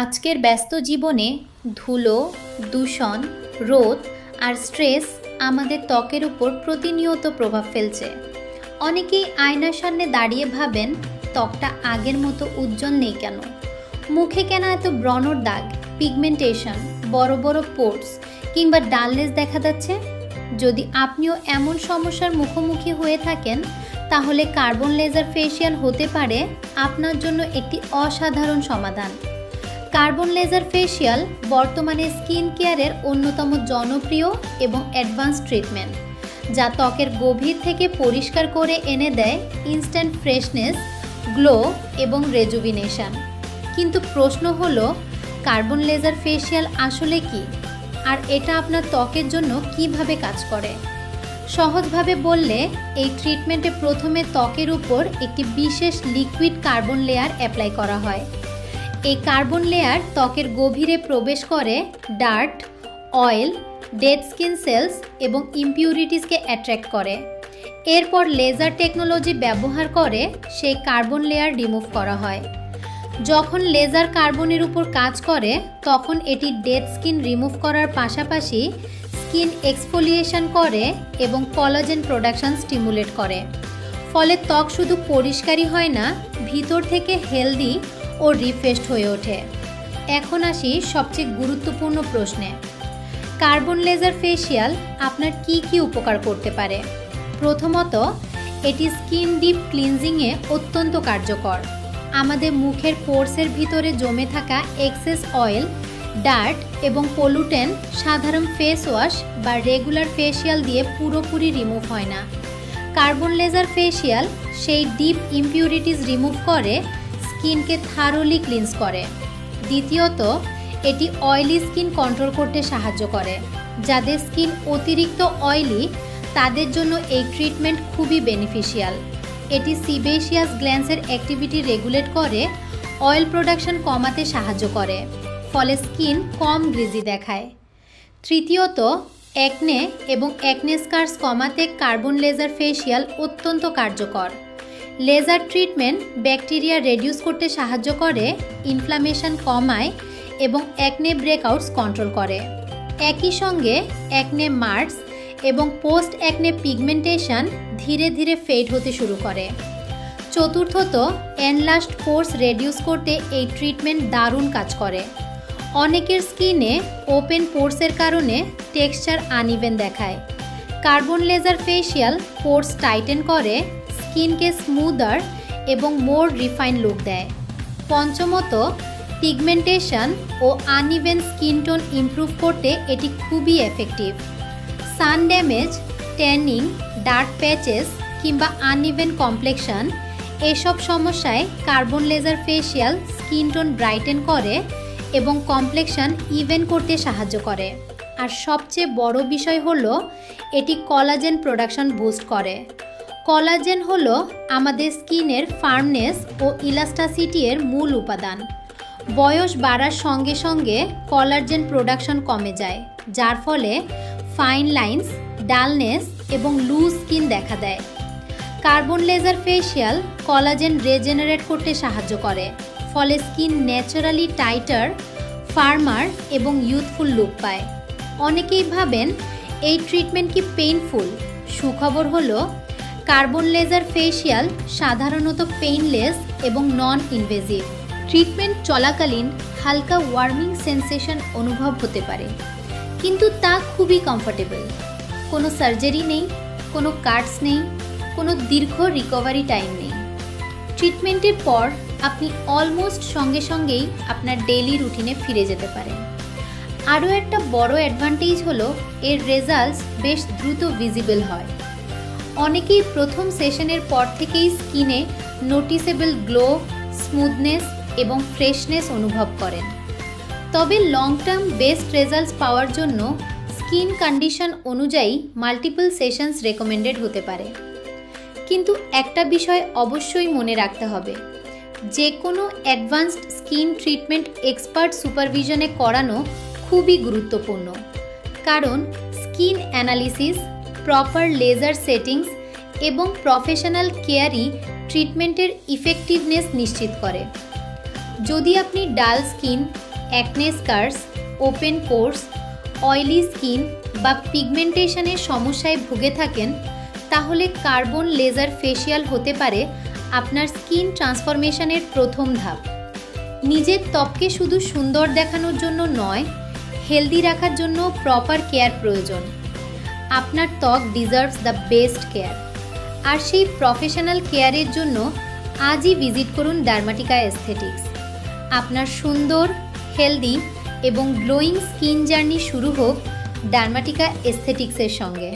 আজকের ব্যস্ত জীবনে ধুলো, দূষণ, রোদ আর স্ট্রেস আমাদের ত্বকের উপর প্রতিনিয়ত প্রভাব ফেলছে। অনেকেই আয়নার সামনে দাঁড়িয়ে ভাবেন, ত্বকটা আগের মতো উজ্জ্বল নেই কেন, মুখে কেন এত ব্রণর দাগ, পিগমেন্টেশন, বড় বড় পোর্স কিংবা ডালনেস দেখা যাচ্ছে। যদি আপনিও এমন সমস্যার মুখোমুখি হয়ে থাকেন, তাহলে কার্বন লেজার ফেসিয়াল হতে পারে আপনার জন্য একটি অসাধারণ সমাধান। কার্বন লেজার ফেসিয়াল বর্তমানে স্কিন কেয়ারের অন্যতম জনপ্রিয় এবং অ্যাডভান্স ট্রিটমেন্ট, যা ত্বকের গভীর থেকে পরিষ্কার করে এনে দেয় ইনস্ট্যান্ট ফ্রেশনেস, গ্লো এবং রেজুভিনেশন। কিন্তু প্রশ্ন হলো, কার্বন লেজার ফেসিয়াল আসলে কি, আর এটা আপনার ত্বকের জন্য কিভাবে কাজ করে? সহজভাবে বললে, এই ট্রিটমেন্টে প্রথমে ত্বকের উপর একটি বিশেষ লিকুইড কার্বন লেয়ার অ্যাপ্লাই করা হয়। এই কার্বন লেয়ার ত্বকের গভীরে প্রবেশ করে dirt, oil, dead skin cells এবং ইমপিউরিটিসকে অ্যাট্রাক্ট করে। এরপর লেজার টেকনোলজি ব্যবহার করে সেই কার্বন লেয়ার রিমুভ করা হয়। যখন লেজার কার্বনের উপর কাজ করে, তখন এটি ডেড স্কিন রিমুভ করার পাশাপাশি স্কিন এক্সফোলিয়েশন করে এবং কোলাজেন প্রোডাকশন স্টিমুলেট করে। ফলে ত্বক শুধু পরিষ্কারই হয় না, ভিতর থেকে হেলদি ও রিফ্রেশড হয়ে ওঠে। এখন আসি সবচেয়ে গুরুত্বপূর্ণ প্রশ্নে, কার্বন লেজার ফেসিয়াল আপনার কি কি উপকার করতে পারে? প্রথমত, এটি স্কিন ডিপ ক্লিনজিংয়ে অত্যন্ত কার্যকর। আমাদের মুখের পোরসের ভিতরে জমে থাকা এক্সেস অয়েল, ডার্ট এবং পলুটেন্ট সাধারণ ফেস ওয়াশ বা রেগুলার ফেসিয়াল দিয়ে পুরোপুরি রিমুভ হয় না। কার্বন লেজার ফেসিয়াল সেই ডিপ ইমপিউরিটিস রিমুভ করে স্কিনকে থারোলি ক্লিনস করে। দ্বিতীয়ত, এটি অয়েলি স্কিন কন্ট্রোল করতে সাহায্য করে। যাদের স্কিন অতিরিক্ত অয়েলি, তাদের জন্য এই ট্রিটমেন্ট খুবই বেনিফিশিয়াল। এটি সিবেশিয়াস গ্ল্যান্ডসের অ্যাক্টিভিটি রেগুলেট করে, অয়েল প্রোডাকশন কমাতে সাহায্য করে, ফলে স্কিন কম গ্রিজি দেখায়। তৃতীয়ত, অ্যাকনে এবং অ্যাকনে স্কার্স কমাতে কার্বন লেজার ফেসিয়াল অত্যন্ত কার্যকর। লেজার ট্রিটমেন্ট ব্যাকটেরিয়া রেডিউস করতে সাহায্য করে, ইনফ্লামেশন কমায় এবং অ্যাকনে ব্রেকআউটস কন্ট্রোল করে। একই সঙ্গে অ্যাকনে মার্কস এবং পোস্ট অ্যাকনে পিগমেন্টেশন ধীরে ধীরে ফেড হতে শুরু করে। চতুর্থত, এনলার্জড পোর্স রেডিউস করতে এই ট্রিটমেন্ট দারুণ কাজ করে। অনেকের স্কিনে ওপেন পোর্সের কারণে টেক্সচার আনইভেন দেখায়। Carbon laser facial pores tighten করে, স্কিনকে স্মুদার এবং মোর রিফাইন লুক দেয়। পঞ্চমত, পিগমেন্টেশন ও আনইভেন স্কিন টোন ইমপ্রুভ করতে এটি খুবই effective. Sun damage, tanning, dark patches কিংবা আনইভেন কমপ্লেকশন, এসব সমস্যায় carbon laser facial skin tone brighten করে এবং কমপ্লেকশন ইভেন করতে সাহায্য করে। আর সবচেয়ে বড় বিষয় হলো, এটি কোলাজেন প্রোডাকশন বুস্ট করে। কোলাজেন হলো আমাদের স্কিনের ফার্মনেস ও ইলাস্টাসিটি এর মূল উপাদান। বয়স বাড়ার সঙ্গে সঙ্গে কোলাজেন প্রোডাকশন কমে যায়, যার ফলে ফাইন লাইন্স, ডালনেস এবং লুজ স্কিন দেখা দেয়। Carbon laser facial collagen regenerate করতে সাহায্য করে, ফলে স্কিন ন্যাচারালি টাইটার, ফার্মার এবং ইউথফুল লুক পায়। অনেকেই ভাবেন, এই ট্রিটমেন্ট কি পেইনফুল? সুখবর হলো, কার্বন লেজার ফেসিয়াল সাধারণত পেইনলেস এবং নন ইনভেসিভ। ট্রিটমেন্ট চলাকালীন হালকা ওয়ার্মিং সেন্সেশন অনুভব হতে পারে, কিন্তু তা খুবই কমফোর্টেবল। কোনো সার্জারি নেই, কোনো কাটস নেই, কোনো দীর্ঘ রিকভারি টাইম নেই। ট্রিটমেন্টের পর আপনি অলমোস্ট সঙ্গে সঙ্গেই আপনার ডেইলি রুটিনে ফিরে যেতে পারেন। আরও একটা বড় অ্যাডভান্টেজ হলো, এর রেজাল্টস বেশ দ্রুত ভিজিবল হয়। অনেকেই প্রথম সেশনের পর থেকেই স্কিনে নোটিসেবল গ্লো, স্মুথনেস এবং ফ্রেশনেস অনুভব করেন। তবে লং টার্ম বেস্ট রেজাল্টস পাওয়ার জন্য স্কিন কন্ডিশন অনুযায়ী মাল্টিপল সেশনস রেকমেন্ডেড হতে পারে। কিন্তু একটা বিষয় অবশ্যই মনে রাখতে হবে, যে কোনো অ্যাডভান্সড স্কিন ট্রিটমেন্ট এক্সপার্ট সুপারভিশনে করানো খুবই গুরুত্বপূর্ণ, কারণ skin analysis, proper laser settings এবং প্রফেশনাল কেয়ারই ট্রিটমেন্টের ইফেক্টিভনেস নিশ্চিত করে। যদি আপনি dull skin, acne scars, open pores, oily skin বা পিগমেন্টেশনের সমস্যায় ভুগে থাকেন, তাহলে কার্বন লেজার ফেসিয়াল হতে পারে আপনার স্কিন ট্রান্সফরমেশনের প্রথম ধাপ। নিজের ত্বককে শুধু সুন্দর দেখানোর জন্য নয়, হেলদি রাখার জন্য প্রপার কেয়ার প্রয়োজন। আপনার ত্বক ডিজার্ভস দ্য বেস্ট কেয়ার। আর সেই প্রফেশনাল কেয়ারের জন্য আজই ভিজিট করুন ডার্মাটিকা এস্থেটিক্স। আপনার সুন্দর, হেলদি এবং গ্লোয়িং স্কিন জার্নি শুরু হোক ডার্মাটিকা এস্থেটিক্সের সঙ্গে।